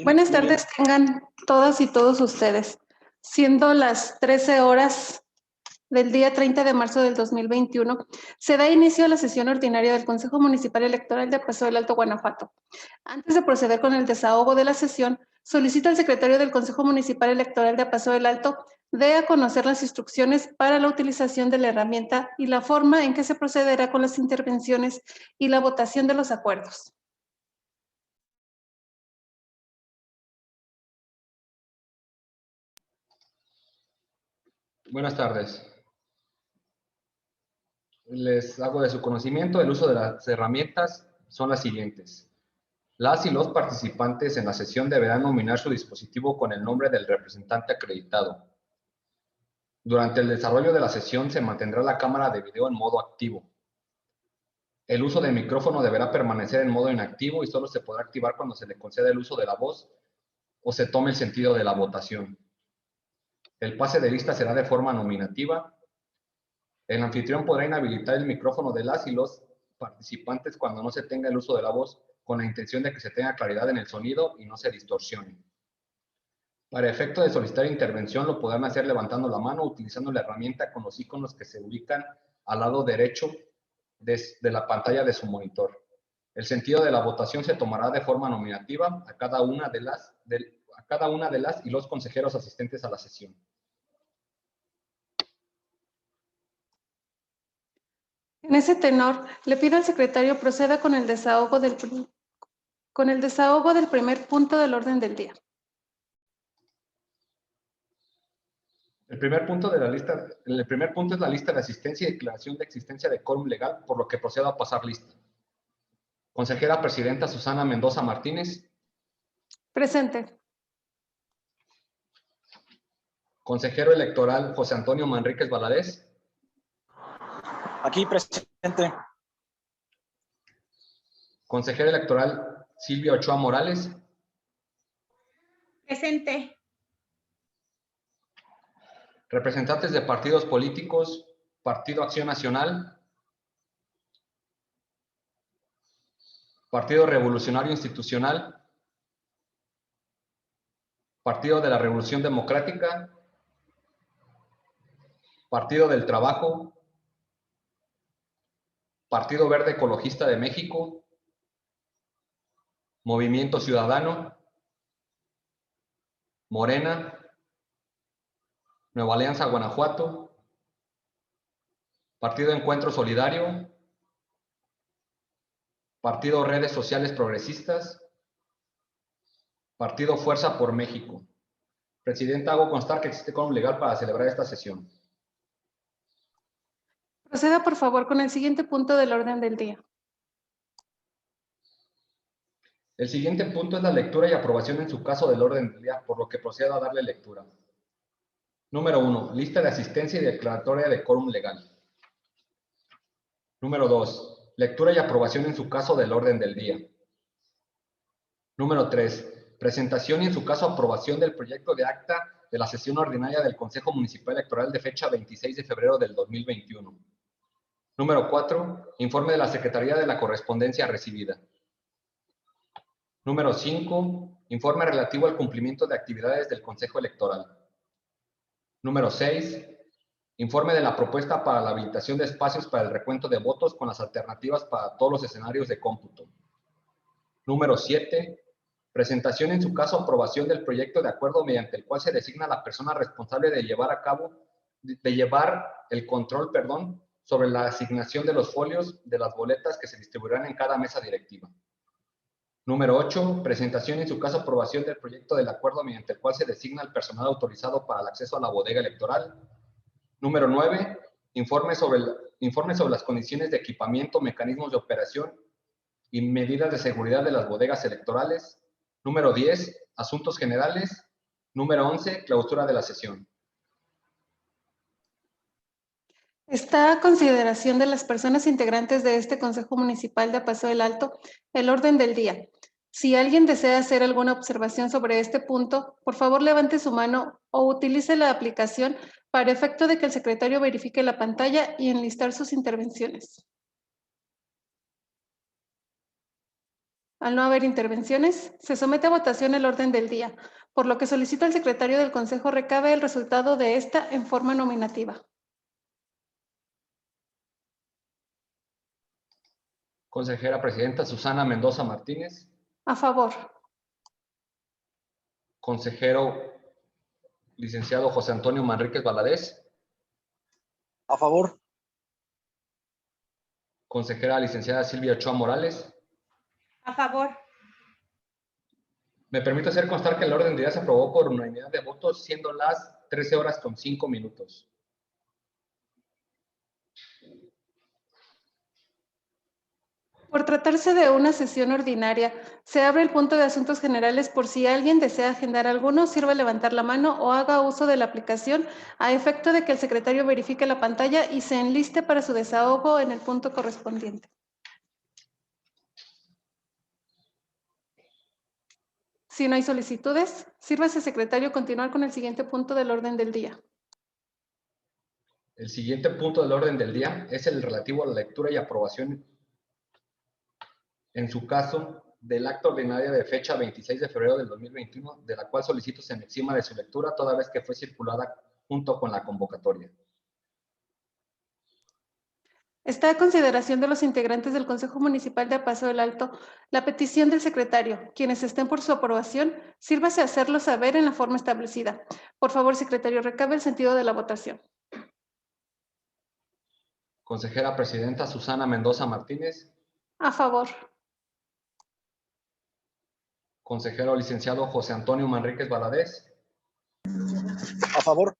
Buenas tardes tengan todas y todos ustedes. Siendo las 13 horas del día 30 de marzo del 2021, se da inicio a la sesión ordinaria del Consejo Municipal Electoral de Paso del Alto, Guanajuato. Antes de proceder con el desahogo de la sesión, solicito al secretario del Consejo Municipal Electoral de Paso del Alto dé a conocer las instrucciones para la utilización de la herramienta y la forma en que se procederá con las intervenciones y la votación de los acuerdos. Buenas tardes. Les hago de su conocimiento el uso de las herramientas son las siguientes. Las y los participantes en la sesión deberán nominar su dispositivo con el nombre del representante acreditado. Durante el desarrollo de la sesión se mantendrá la cámara de video en modo activo. El uso del micrófono deberá permanecer en modo inactivo y solo se podrá activar cuando se le conceda el uso de la voz o se tome el sentido de la votación. El pase de lista será de forma nominativa. El anfitrión podrá inhabilitar el micrófono de las y los participantes cuando no se tenga el uso de la voz, con la intención de que se tenga claridad en el sonido y no se distorsione. Para efecto de solicitar intervención lo podrán hacer levantando la mano utilizando la herramienta con los iconos que se ubican al lado derecho de la pantalla de su monitor. El sentido de la votación se tomará de forma nominativa a cada una de las y los consejeros asistentes a la sesión. En ese tenor, le pido al secretario proceda con el desahogo del primer punto del orden del día. El primer punto es la lista de asistencia y declaración de existencia de quórum legal, por lo que procedo a pasar lista. Consejera Presidenta Susana Mendoza Martínez. Presente. Consejero Electoral José Antonio Manríquez Valadez. Aquí presente. Consejera Electoral Silvia Ochoa Morales. Presente. Representantes de partidos políticos, Partido Acción Nacional, Partido Revolucionario Institucional, Partido de la Revolución Democrática, Partido del Trabajo, Partido Verde Ecologista de México, Movimiento Ciudadano, Morena, Nueva Alianza Guanajuato, Partido Encuentro Solidario, Partido Redes Sociales Progresistas, Partido Fuerza por México. Presidenta, hago constar que existe quórum legal para celebrar esta sesión. Proceda, por favor, con el siguiente punto del orden del día. El siguiente punto es la lectura y aprobación en su caso del orden del día, por lo que procedo a darle lectura. Número 1. Lista de asistencia y declaratoria de quórum legal. Número 2. Lectura y aprobación en su caso del orden del día. Número 3. Presentación y en su caso aprobación del proyecto de acta de la sesión ordinaria del Consejo Municipal Electoral de fecha 26 de febrero del 2021. Número 4. Informe de la Secretaría de la Correspondencia recibida. Número 5. Informe relativo al cumplimiento de actividades del Consejo Electoral. Número 6. Informe de la propuesta para la habilitación de espacios para el recuento de votos con las alternativas para todos los escenarios de cómputo. Número 7. Presentación en su caso aprobación del proyecto de acuerdo mediante el cual se designa la persona responsable de llevar el control, sobre la asignación de los folios de las boletas que se distribuirán en cada mesa directiva. Número 8. Presentación en su caso aprobación del proyecto del acuerdo mediante el cual se designa el personal autorizado para el acceso a la bodega electoral. Número 9. Informe sobre las condiciones de equipamiento, mecanismos de operación y medidas de seguridad de las bodegas electorales. Número 10. Asuntos generales. Número 11. Clausura de la sesión. Está a consideración de las personas integrantes de este Consejo Municipal de Paso del Alto el orden del día. Si alguien desea hacer alguna observación sobre este punto, por favor levante su mano o utilice la aplicación para efecto de que el secretario verifique la pantalla y enlistar sus intervenciones. Al no haber intervenciones, se somete a votación el orden del día, por lo que solicito al secretario del Consejo recabe el resultado de esta en forma nominativa. Consejera Presidenta Susana Mendoza Martínez. A favor. Consejero Licenciado José Antonio Manríquez Valadez. A favor. Consejera Licenciada Silvia Ochoa Morales. A favor. Me permito hacer constar que el orden del día se aprobó por unanimidad de votos, siendo las 13:05. Por tratarse de una sesión ordinaria, se abre el punto de asuntos generales por si alguien desea agendar alguno, sirva levantar la mano o haga uso de la aplicación a efecto de que el secretario verifique la pantalla y se enliste para su desahogo en el punto correspondiente. Si no hay solicitudes, sírvase, secretario, continuar con el siguiente punto del orden del día. El siguiente punto del orden del día es el relativo a la lectura y aprobación, en su caso, del acta ordinaria de fecha 26 de febrero del 2021, de la cual solicito se me exima de su lectura toda vez que fue circulada junto con la convocatoria. Está a consideración de los integrantes del Consejo Municipal de Apaso del Alto la petición del secretario. Quienes estén por su aprobación, sírvase a hacerlo saber en la forma establecida. Por favor, secretario, recabe el sentido de la votación. Consejera Presidenta Susana Mendoza Martínez. A favor. Consejero Licenciado José Antonio Manríquez Valadez. A favor.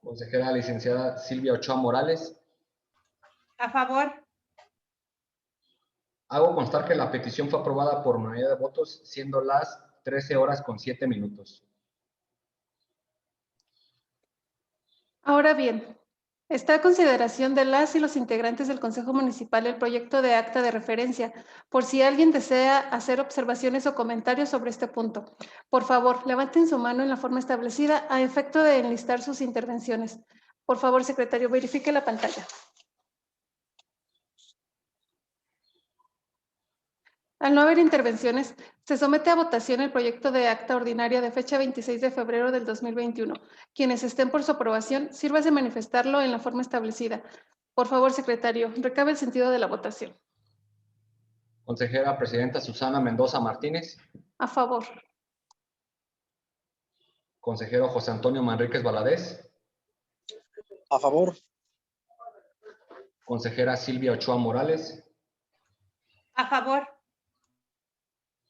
Consejera Licenciada Silvia Ochoa Morales. A favor. Hago constar que la petición fue aprobada por unanimidad de votos, siendo las 13:07. Ahora bien, está a consideración de las y los integrantes del Consejo Municipal el proyecto de acta de referencia, por si alguien desea hacer observaciones o comentarios sobre este punto. Por favor, levanten su mano en la forma establecida a efecto de enlistar sus intervenciones. Por favor, secretario, verifique la pantalla. Al no haber intervenciones, se somete a votación el proyecto de acta ordinaria de fecha 26 de febrero del 2021. Quienes estén por su aprobación, sírvase manifestarlo en la forma establecida. Por favor, secretario, recabe el sentido de la votación. Consejera Presidenta Susana Mendoza Martínez. A favor. Consejero José Antonio Manríquez Valadez. A favor. Consejera Silvia Ochoa Morales. A favor.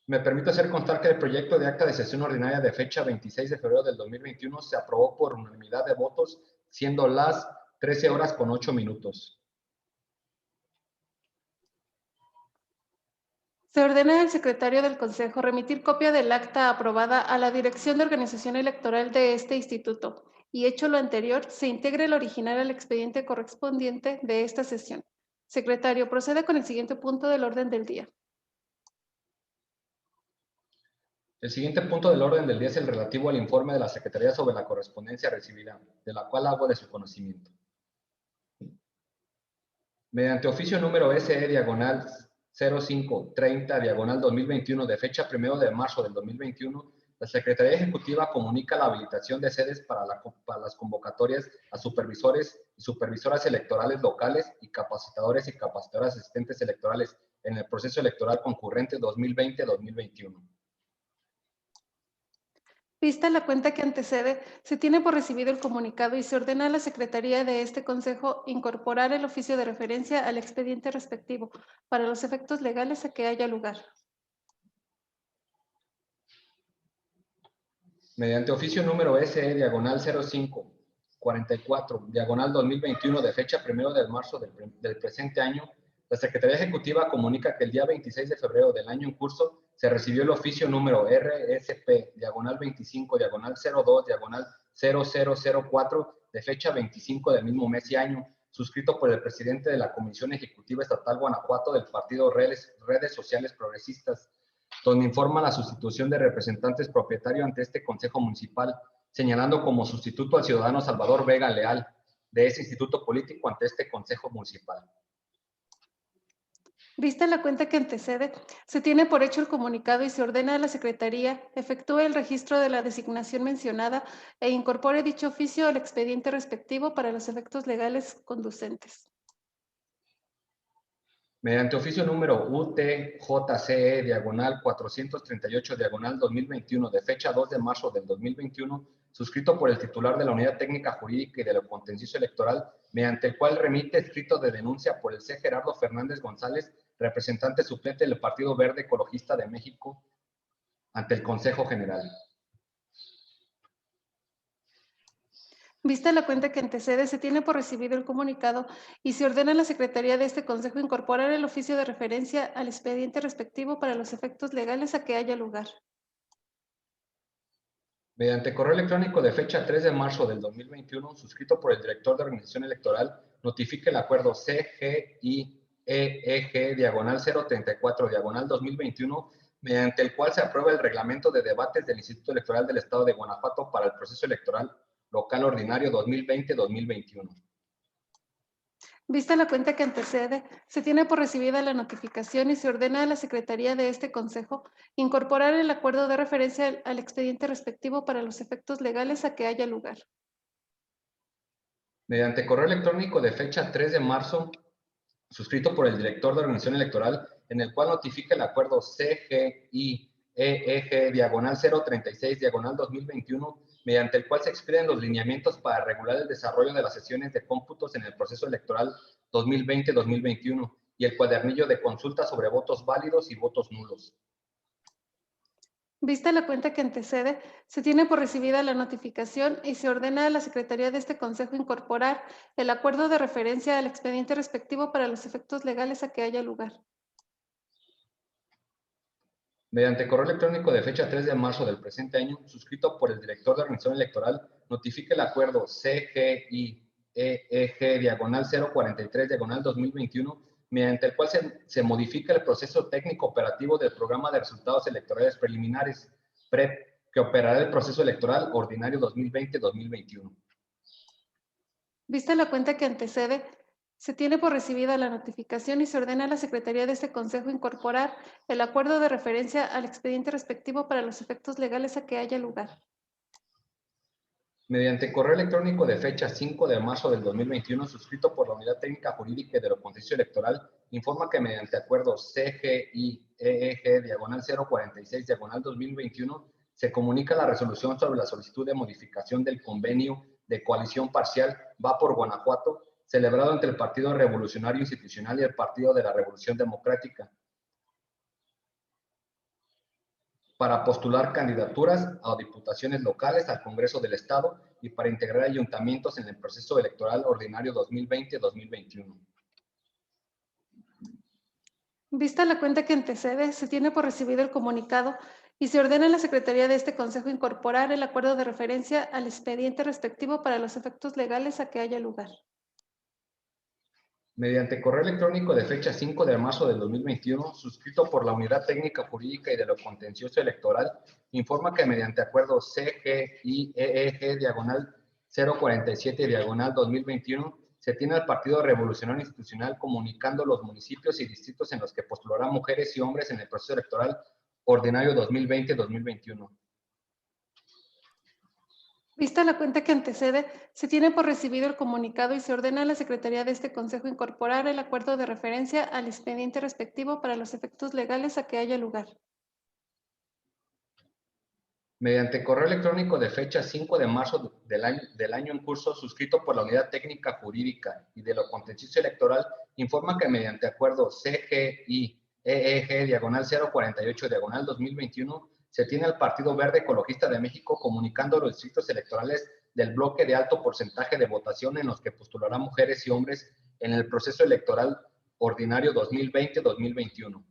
Me permito hacer constar que el proyecto de acta de sesión ordinaria de fecha 26 de febrero del 2021 se aprobó por unanimidad de votos, siendo las 13:08. Se ordena al secretario del Consejo remitir copia del acta aprobada a la Dirección de Organización Electoral de este instituto y, hecho lo anterior, se integre el original al expediente correspondiente de esta sesión. Secretario, proceda con el siguiente punto del orden del día. El siguiente punto del orden del día es el relativo al informe de la Secretaría sobre la correspondencia recibida, de la cual hago de su conocimiento. Mediante oficio número SE/0530/2021 de fecha 1 de marzo del 2021, la Secretaría Ejecutiva comunica la habilitación de sedes para las convocatorias a supervisores y supervisoras electorales locales y capacitadoras asistentes electorales en el proceso electoral concurrente 2020-2021. Vista la cuenta que antecede, se tiene por recibido el comunicado y se ordena a la Secretaría de este Consejo incorporar el oficio de referencia al expediente respectivo para los efectos legales a que haya lugar. Mediante oficio número SE/0544/2021 de fecha 1 de marzo del presente año, la Secretaría Ejecutiva comunica que el día 26 de febrero del año en curso se recibió el oficio número RSP/25-02-0004 de fecha 25 del mismo mes y año, suscrito por el presidente de la Comisión Ejecutiva Estatal Guanajuato del Partido Redes Sociales Progresistas, donde informa la sustitución de representantes propietario ante este Consejo Municipal, señalando como sustituto al ciudadano Salvador Vega Leal, de ese instituto político ante este Consejo Municipal. Vista la cuenta que antecede, se tiene por hecho el comunicado y se ordena a la Secretaría efectúe el registro de la designación mencionada e incorpore dicho oficio al expediente respectivo para los efectos legales conducentes. Mediante oficio número UTJCE diagonal 438 diagonal 2021 de fecha 2 de marzo del 2021, suscrito por el titular de la Unidad Técnica Jurídica y de lo Contencioso Electoral, mediante el cual remite escrito de denuncia por el C. Gerardo Fernández González, representante suplente del Partido Verde Ecologista de México, ante el Consejo General. Vista la cuenta que antecede, se tiene por recibido el comunicado y se ordena a la Secretaría de este Consejo incorporar el oficio de referencia al expediente respectivo para los efectos legales a que haya lugar. Mediante correo electrónico de fecha 3 de marzo del 2021, suscrito por el director de organización electoral, notifique el acuerdo CGIEEG diagonal 034 diagonal 2021, mediante el cual se aprueba el reglamento de debates del Instituto Electoral del Estado de Guanajuato para el proceso electoral local ordinario 2020-2021. Vista la cuenta que antecede, se tiene por recibida la notificación y se ordena a la Secretaría de este Consejo incorporar el acuerdo de referencia al expediente respectivo para los efectos legales a que haya lugar. Mediante correo electrónico de fecha 3 de marzo, suscrito por el director de organización electoral, en el cual notifica el acuerdo CGIEEG diagonal 036 diagonal 2021, mediante el cual se expiden los lineamientos para regular el desarrollo de las sesiones de cómputos en el proceso electoral 2020-2021 y el cuadernillo de consulta sobre votos válidos y votos nulos. Vista la cuenta que antecede, se tiene por recibida la notificación y se ordena a la Secretaría de este Consejo incorporar el acuerdo de referencia al expediente respectivo para los efectos legales a que haya lugar. Mediante correo electrónico de fecha 3 de marzo del presente año, suscrito por el director de organización electoral, notifique el acuerdo CGIEEG diagonal 043 diagonal 2021, mediante el cual se modifica el proceso técnico operativo del programa de resultados electorales preliminares, PREP, que operará el proceso electoral ordinario 2020-2021. Vista la cuenta que antecede, se tiene por recibida la notificación y se ordena a la Secretaría de este Consejo incorporar el acuerdo de referencia al expediente respectivo para los efectos legales a que haya lugar. Mediante correo electrónico de fecha 5 de marzo del 2021, suscrito por la Unidad Técnica Jurídica y de lo Contencioso Electoral, informa que mediante acuerdo CGIEEG diagonal 046 diagonal 2021, se comunica la resolución sobre la solicitud de modificación del convenio de coalición parcial Va por Guanajuato, celebrado entre el Partido Revolucionario Institucional y el Partido de la Revolución Democrática, para postular candidaturas a diputaciones locales al Congreso del Estado y para integrar ayuntamientos en el proceso electoral ordinario 2020-2021. Vista la cuenta que antecede, se tiene por recibido el comunicado y se ordena a la Secretaría de este Consejo incorporar el acuerdo de referencia al expediente respectivo para los efectos legales a que haya lugar. Mediante correo electrónico de fecha 5 de marzo del 2021, suscrito por la Unidad Técnica Jurídica y de lo Contencioso Electoral, informa que mediante acuerdo CGIEEG diagonal 047 diagonal 2021, se tiene al Partido Revolucionario Institucional comunicando los municipios y distritos en los que postularán mujeres y hombres en el proceso electoral ordinario 2020-2021. Vista la cuenta que antecede, se tiene por recibido el comunicado y se ordena a la Secretaría de este Consejo incorporar el acuerdo de referencia al expediente respectivo para los efectos legales a que haya lugar. Mediante correo electrónico de fecha 5 de marzo del año en curso, suscrito por la Unidad Técnica Jurídica y de lo Contencioso Electoral, informa que mediante acuerdo CGIEEG diagonal 048 diagonal 2021, se tiene al Partido Verde Ecologista de México comunicando los distritos electorales del bloque de alto porcentaje de votación en los que postularán mujeres y hombres en el proceso electoral ordinario 2020-2021.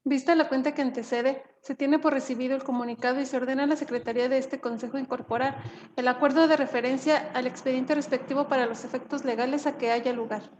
Vista la cuenta que antecede, se tiene por recibido el comunicado y se ordena a la Secretaría de este Consejo incorporar el acuerdo de referencia al expediente respectivo para los efectos legales a que haya lugar.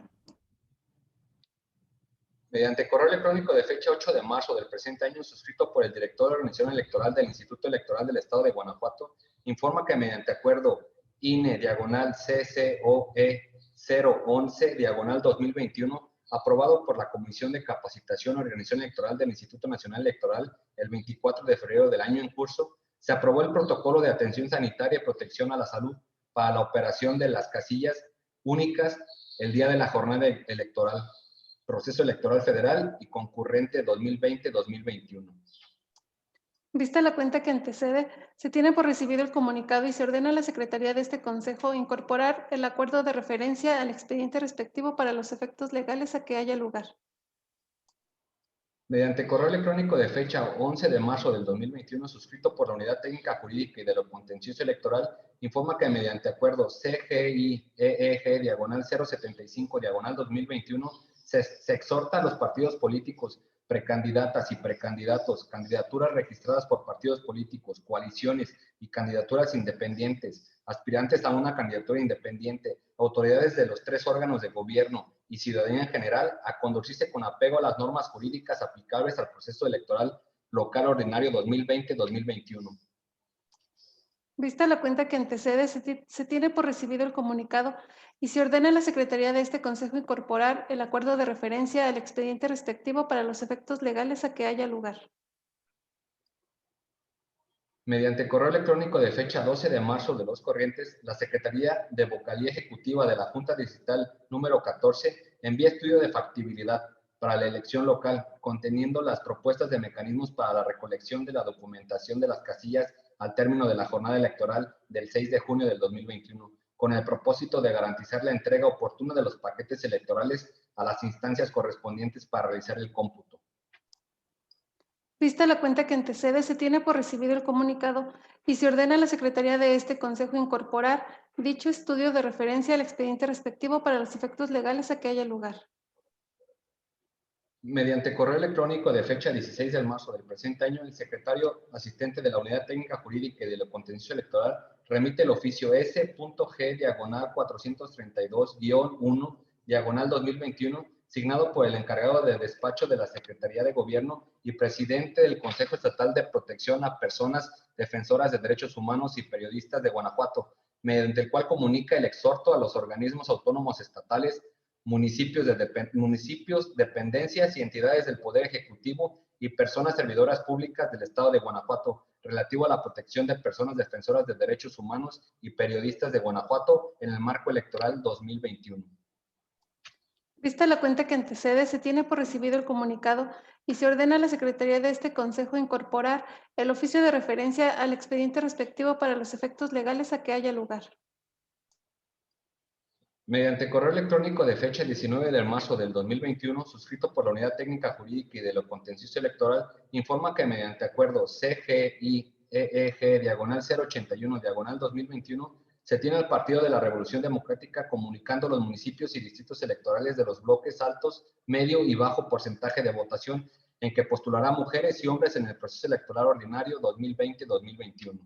Mediante correo electrónico de fecha 8 de marzo del presente año, suscrito por el director de organización electoral del Instituto Electoral del Estado de Guanajuato, informa que mediante acuerdo INE diagonal CCOE 011 diagonal 2021, aprobado por la Comisión de Capacitación y Organización Electoral del Instituto Nacional Electoral el 24 de febrero del año en curso, se aprobó el protocolo de atención sanitaria y protección a la salud para la operación de las casillas únicas el día de la jornada electoral, proceso electoral federal y concurrente 2020-2021. Vista la cuenta que antecede, se tiene por recibido el comunicado y se ordena a la Secretaría de este Consejo incorporar el acuerdo de referencia al expediente respectivo para los efectos legales a que haya lugar. Mediante correo electrónico de fecha 11 de marzo del 2021, suscrito por la Unidad Técnica Jurídica y de lo Contencioso Electoral, informa que mediante acuerdo CGI-EEG-075-2021, se exhorta a los partidos políticos, precandidatas y precandidatos, candidaturas registradas por partidos políticos, coaliciones y candidaturas independientes, aspirantes a una candidatura independiente, autoridades de los 3 órganos de gobierno y ciudadanía en general, a conducirse con apego a las normas jurídicas aplicables al proceso electoral local ordinario 2020-2021. Vista la cuenta que antecede, se tiene por recibido el comunicado y se ordena a la Secretaría de este Consejo incorporar el acuerdo de referencia al expediente respectivo para los efectos legales a que haya lugar. Mediante correo electrónico de fecha 12 de marzo de los corrientes, la Secretaría de Vocalía Ejecutiva de la Junta Distrital número 14 envía estudio de factibilidad para la elección local, conteniendo las propuestas de mecanismos para la recolección de la documentación de las casillas al término de la jornada electoral del 6 de junio del 2021, con el propósito de garantizar la entrega oportuna de los paquetes electorales a las instancias correspondientes para realizar el cómputo. Vista la cuenta que antecede, se tiene por recibido el comunicado y se ordena a la Secretaría de este Consejo incorporar dicho estudio de referencia al expediente respectivo para los efectos legales a que haya lugar. Mediante correo electrónico de fecha 16 de marzo del presente año, el secretario asistente de la Unidad Técnica Jurídica y de lo Contencioso Electoral remite el oficio S.G/432-1/2021, signado por el encargado de despacho de la Secretaría de Gobierno y presidente del Consejo Estatal de Protección a Personas Defensoras de Derechos Humanos y Periodistas de Guanajuato, mediante el cual comunica el exhorto a los organismos autónomos estatales, municipios, dependencias y entidades del Poder Ejecutivo y personas servidoras públicas del Estado de Guanajuato, relativo a la protección de personas defensoras de derechos humanos y periodistas de Guanajuato en el marco electoral 2021. Vista la cuenta que antecede, se tiene por recibido el comunicado y se ordena a la Secretaría de este Consejo incorporar el oficio de referencia al expediente respectivo para los efectos legales a que haya lugar. Mediante correo electrónico de fecha 19 de marzo del 2021, suscrito por la Unidad Técnica Jurídica y de lo Contencioso Electoral, informa que mediante acuerdo CGI-EEG-081-2021, se tiene al Partido de la Revolución Democrática comunicando los municipios y distritos electorales de los bloques altos, medio y bajo porcentaje de votación en que postulará mujeres y hombres en el proceso electoral ordinario 2020-2021.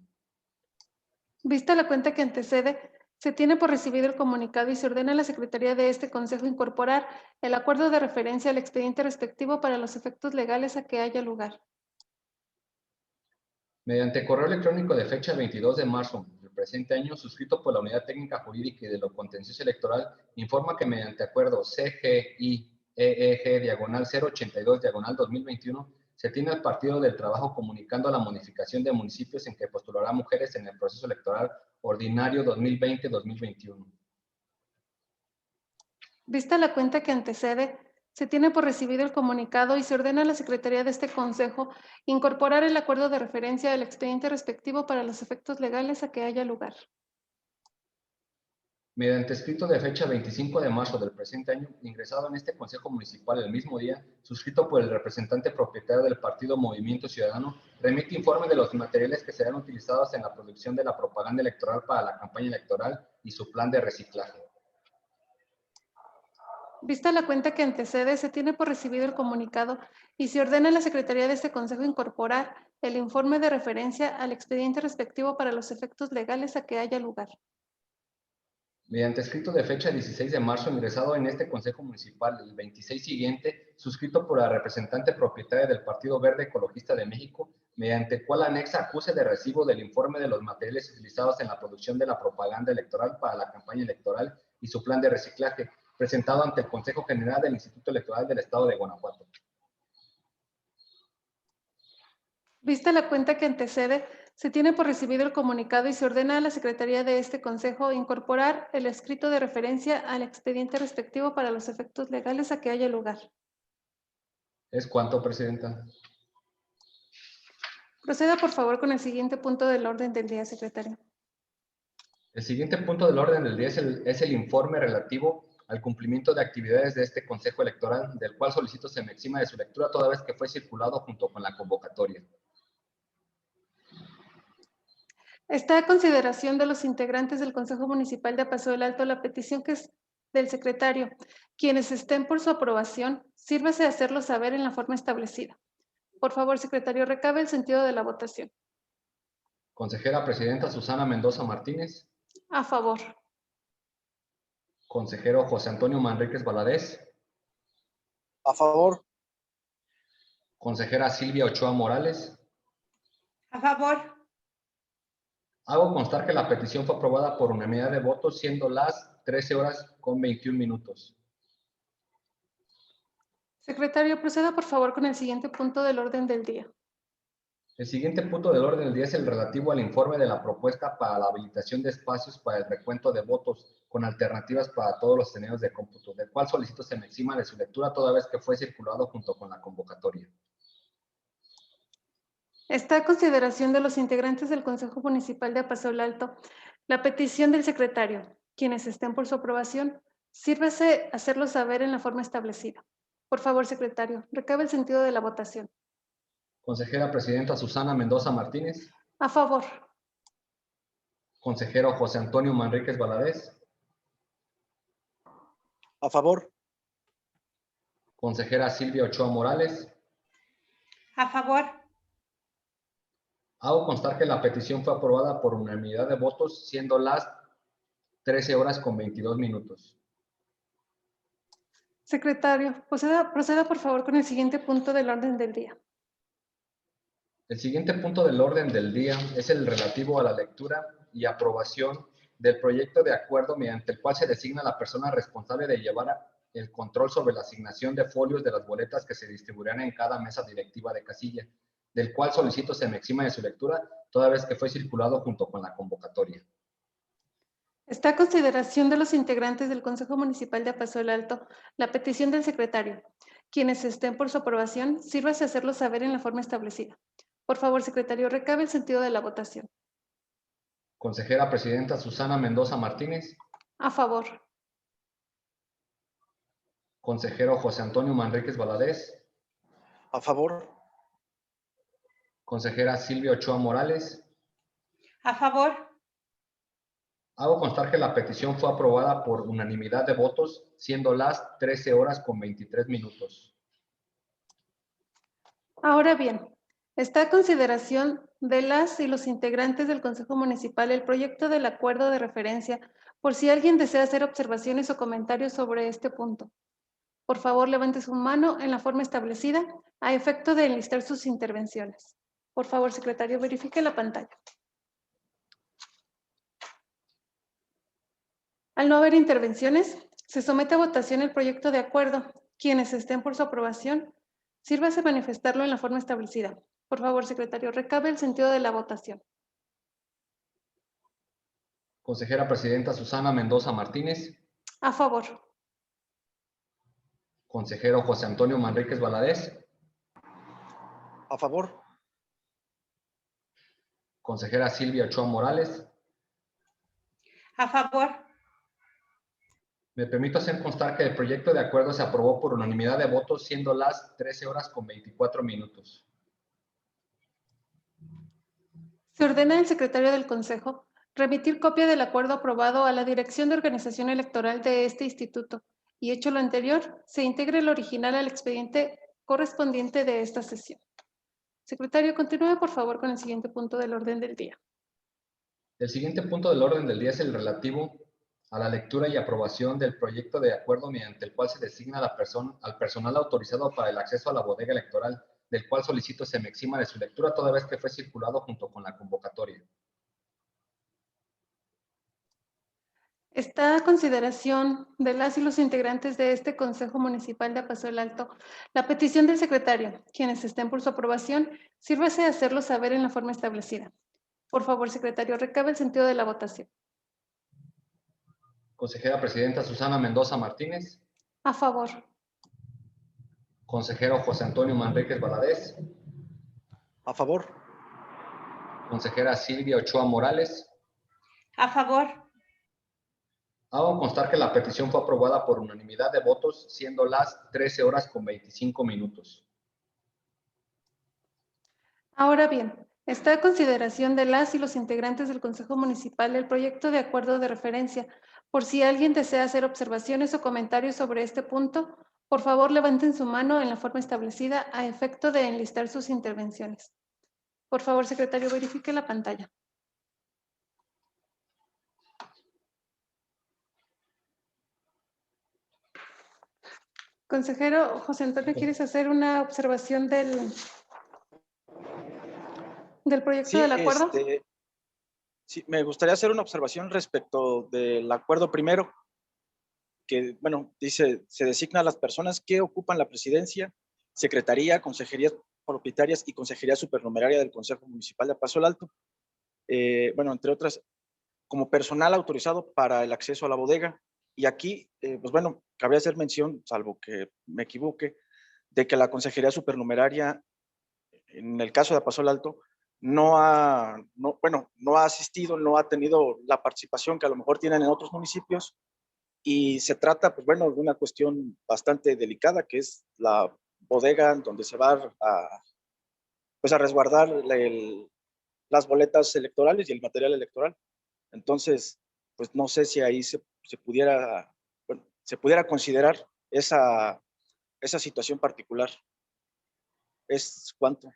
Vista la cuenta que antecede, se tiene por recibido el comunicado y se ordena a la Secretaría de este Consejo incorporar el acuerdo de referencia al expediente respectivo para los efectos legales a que haya lugar. Mediante correo electrónico de fecha 22 de marzo del presente año, suscrito por la Unidad Técnica Jurídica y de lo Contencioso Electoral, informa que mediante acuerdo CGI-EEG-082-2021, se tiene al Partido del Trabajo comunicando la modificación de municipios en que postulará mujeres en el proceso electoral ordinario 2020-2021. Vista la cuenta que antecede, se tiene por recibido el comunicado y se ordena a la Secretaría de este Consejo incorporar el acuerdo de referencia al expediente respectivo para los efectos legales a que haya lugar. Mediante escrito de fecha 25 de marzo del presente año, ingresado en este Consejo Municipal el mismo día, suscrito por el representante propietario del partido Movimiento Ciudadano, remite informe de los materiales que serán utilizados en la producción de la propaganda electoral para la campaña electoral y su plan de reciclaje. Vista la cuenta que antecede, se tiene por recibido el comunicado y se ordena a la Secretaría de este Consejo incorporar el informe de referencia al expediente respectivo para los efectos legales a que haya lugar. Mediante escrito de fecha 16 de marzo, ingresado en este Consejo Municipal el 26 siguiente, suscrito por la representante propietaria del Partido Verde Ecologista de México, mediante el cual anexa acuse de recibo del informe de los materiales utilizados en la producción de la propaganda electoral para la campaña electoral y su plan de reciclaje, presentado ante el Consejo General del Instituto Electoral del Estado de Guanajuato. Vista la cuenta que antecede, se tiene por recibido el comunicado y se ordena a la Secretaría de este Consejo incorporar el escrito de referencia al expediente respectivo para los efectos legales a que haya lugar. ¿Es cuánto, Presidenta? Proceda, por favor, con el siguiente punto del orden del día, secretario. El siguiente punto del orden del día es el informe relativo al cumplimiento de actividades de este Consejo Electoral, del cual solicito se me exima de su lectura toda vez que fue circulado junto con la convocatoria. Está a consideración de los integrantes del Consejo Municipal de Paso del Alto la petición que es del secretario. Quienes estén por su aprobación, sírvase de hacerlo saber en la forma establecida. Por favor, secretario, recabe el sentido de la votación. Consejera Presidenta Susana Mendoza Martínez. A favor. Consejero José Antonio Manríquez Valadez. A favor. Consejera Silvia Ochoa Morales. A favor. Hago constar que la petición fue aprobada por unanimidad de votos, siendo las 13 horas con 21 minutos. Secretario, proceda por favor con el siguiente punto del orden del día. El siguiente punto del orden del día es el relativo al informe de la propuesta para la habilitación de espacios para el recuento de votos con alternativas para todos los escenarios de cómputo, del cual solicito se me exima de su lectura toda vez que fue circulado junto con la convocatoria. Está a consideración de los integrantes del Consejo Municipal de Paso del Alto la petición del secretario. Quienes estén por su aprobación, sírvase hacerlo saber en la forma establecida. Por favor, secretario, recabe el sentido de la votación. Consejera Presidenta Susana Mendoza Martínez. A favor. Consejero José Antonio Manríquez Valadez. A favor. Consejera Silvia Ochoa Morales. A favor. Hago constar que la petición fue aprobada por unanimidad de votos, siendo las 13 horas con 22 minutos. Secretario, proceda por favor con el siguiente punto del orden del día. El siguiente punto del orden del día es el relativo a la lectura y aprobación del proyecto de acuerdo mediante el cual se designa la persona responsable de llevar el control sobre la asignación de folios de las boletas que se distribuirán en cada mesa directiva de casilla, del cual solicito se me exima de su lectura toda vez que fue circulado junto con la convocatoria. Está a consideración de los integrantes del Consejo Municipal de Paso del Alto la petición del secretario. Quienes estén por su aprobación, sírvase hacerlo saber en la forma establecida. Por favor, secretario, recabe el sentido de la votación. Consejera Presidenta Susana Mendoza Martínez. A favor. Consejero José Antonio Manríquez Valadez. A favor. Consejera Silvia Ochoa Morales. A favor. Hago constar que la petición fue aprobada por unanimidad de votos, siendo las 13 horas con 23 minutos. Ahora bien, está a consideración de las y los integrantes del Consejo Municipal el proyecto del acuerdo de referencia, por si alguien desea hacer observaciones o comentarios sobre este punto. Por favor, levante su mano en la forma establecida a efecto de enlistar sus intervenciones. Por favor, secretario, verifique la pantalla. Al no haber intervenciones, se somete a votación el proyecto de acuerdo. Quienes estén por su aprobación, sírvase manifestarlo en la forma establecida. Por favor, secretario, recabe el sentido de la votación. Consejera Presidenta Susana Mendoza Martínez. A favor. Consejero José Antonio Manríquez Valadez. A favor. Consejera Silvia Ochoa Morales. A favor. Me permito hacer constar que el proyecto de acuerdo se aprobó por unanimidad de votos, siendo las 13 horas con 24 minutos. Se ordena al secretario del Consejo remitir copia del acuerdo aprobado a la Dirección de Organización Electoral de este instituto y, hecho lo anterior, se integre el original al expediente correspondiente de esta sesión. Secretario, continúe por favor con el siguiente punto del orden del día. El siguiente punto del orden del día es el relativo a la lectura y aprobación del proyecto de acuerdo mediante el cual se designa al personal autorizado para el acceso a la bodega electoral, del cual solicito se me exima de su lectura toda vez que fue circulado junto con la convocatoria. Está a consideración de las y los integrantes de este Consejo Municipal de Paso del Alto la petición del secretario. Quienes estén por su aprobación, sírvase de hacerlo saber en la forma establecida. Por favor, secretario, recabe el sentido de la votación. Consejera Presidenta Susana Mendoza Martínez. A favor. Consejero José Antonio Manríquez Valadez. A favor. Consejera Silvia Ochoa Morales. A favor. Hago constar que la petición fue aprobada por unanimidad de votos, siendo las 13 horas con 25 minutos. Ahora bien, está a consideración de las y los integrantes del Consejo Municipal el proyecto de acuerdo de referencia. Por si alguien desea hacer observaciones o comentarios sobre este punto, por favor levanten su mano en la forma establecida a efecto de enlistar sus intervenciones. Por favor, secretario, verifique la pantalla. Consejero José Antonio, ¿quieres hacer una observación del proyecto del acuerdo? Sí, me gustaría hacer una observación respecto del acuerdo primero, que, bueno, dice, se designan las personas que ocupan la presidencia, secretaría, consejerías propietarias y consejería supernumeraria del Consejo Municipal de Paso del Alto. Bueno, entre otras, como personal autorizado para el acceso a la bodega. Y aquí, pues bueno, cabe hacer mención, salvo que me equivoque, de que la consejería supernumeraria, en el caso de Paso del Alto, no ha asistido, no ha tenido la participación que a lo mejor tienen en otros municipios, y se trata, pues bueno, de una cuestión bastante delicada, que es la bodega donde se va a resguardar las boletas electorales y el material electoral. Entonces, pues no sé si ahí se pudiera considerar esa situación particular. ¿Es cuánto?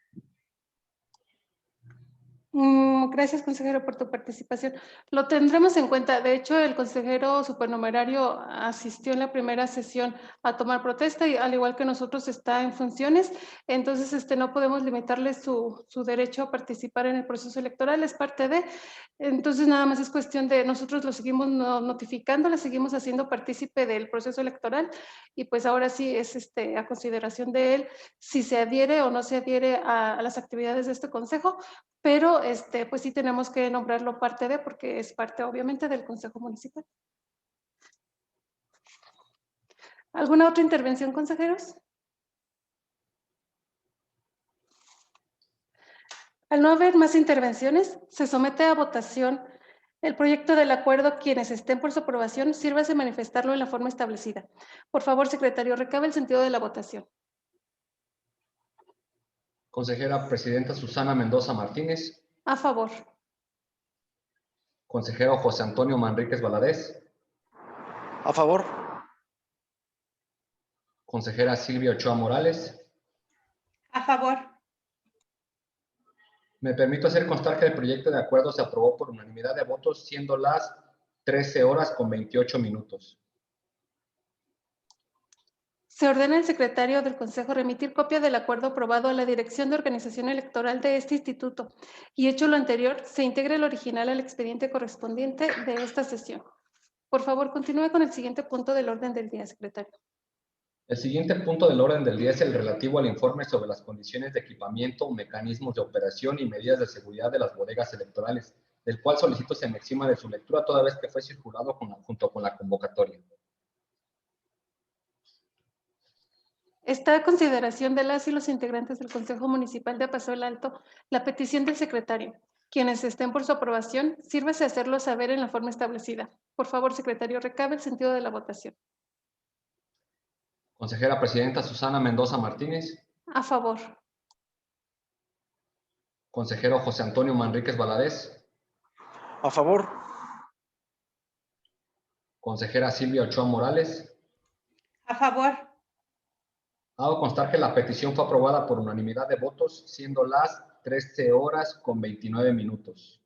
Gracias, consejero, por tu participación. Lo tendremos en cuenta. De hecho, el consejero supernumerario asistió en la primera sesión a tomar protesta y al igual que nosotros está en funciones. Entonces, no podemos limitarle su derecho a participar en el proceso electoral, es parte de. Entonces, nada más es cuestión de nosotros lo seguimos notificando, le seguimos haciendo partícipe del proceso electoral y pues ahora sí es a consideración de él si se adhiere o no se adhiere a las actividades de este consejo. Pero pues sí tenemos que nombrarlo parte de, porque es parte obviamente del Consejo Municipal. ¿Alguna otra intervención, consejeros? Al no haber más intervenciones, se somete a votación el proyecto del acuerdo. Quienes estén por su aprobación, sírvase manifestarlo en la forma establecida. Por favor, secretario, recabe el sentido de la votación. Consejera Presidenta Susana Mendoza Martínez. A favor. Consejero José Antonio Manríquez Valadez. A favor. Consejera Silvia Ochoa Morales. A favor. Me permito hacer constar que el proyecto de acuerdo se aprobó por unanimidad de votos, siendo las 13 horas con 28 minutos. Se ordena al secretario del Consejo remitir copia del acuerdo aprobado a la Dirección de Organización Electoral de este instituto y, hecho lo anterior, se integre el original al expediente correspondiente de esta sesión. Por favor, continúe con el siguiente punto del orden del día, secretario. El siguiente punto del orden del día es el relativo al informe sobre las condiciones de equipamiento, mecanismos de operación y medidas de seguridad de las bodegas electorales, del cual solicito se me exima de su lectura toda vez que fue circulado junto con la convocatoria. Está a consideración de las y los integrantes del Consejo Municipal de Paso del Alto la petición del secretario. Quienes estén por su aprobación, sírvase a hacerlo saber en la forma establecida. Por favor, secretario, recabe el sentido de la votación. Consejera Presidenta Susana Mendoza Martínez. A favor. Consejero José Antonio Manríquez Valadez. A favor. Consejera Silvia Ochoa Morales. A favor. Hago constar que la petición fue aprobada por unanimidad de votos, siendo las 13 horas con 29 minutos.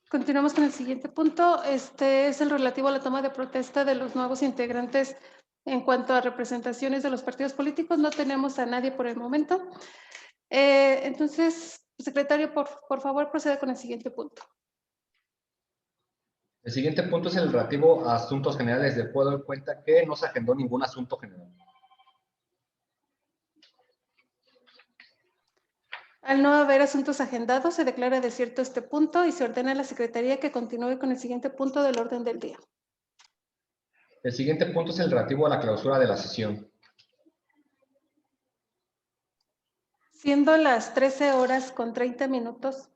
Continuamos con el siguiente punto. Este es el relativo a la toma de protesta de los nuevos integrantes en cuanto a representaciones de los partidos políticos. No tenemos a nadie por el momento. Entonces, Secretario, por favor, proceda con el siguiente punto. El siguiente punto es el relativo a asuntos generales. De puedo dar cuenta que no se agendó ningún asunto general. Al no haber asuntos agendados, se declara desierto este punto y se ordena a la Secretaría que continúe con el siguiente punto del orden del día. El siguiente punto es el relativo a la clausura de la sesión. Siendo las 13:30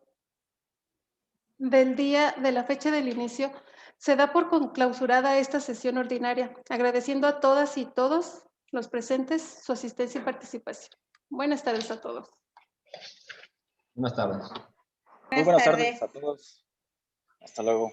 del día de la fecha del inicio, se da por clausurada esta sesión ordinaria, agradeciendo a todas y todos los presentes su asistencia y participación. Buenas tardes a todos. Buenas tardes. Muy buenas tardes a todos. Hasta luego.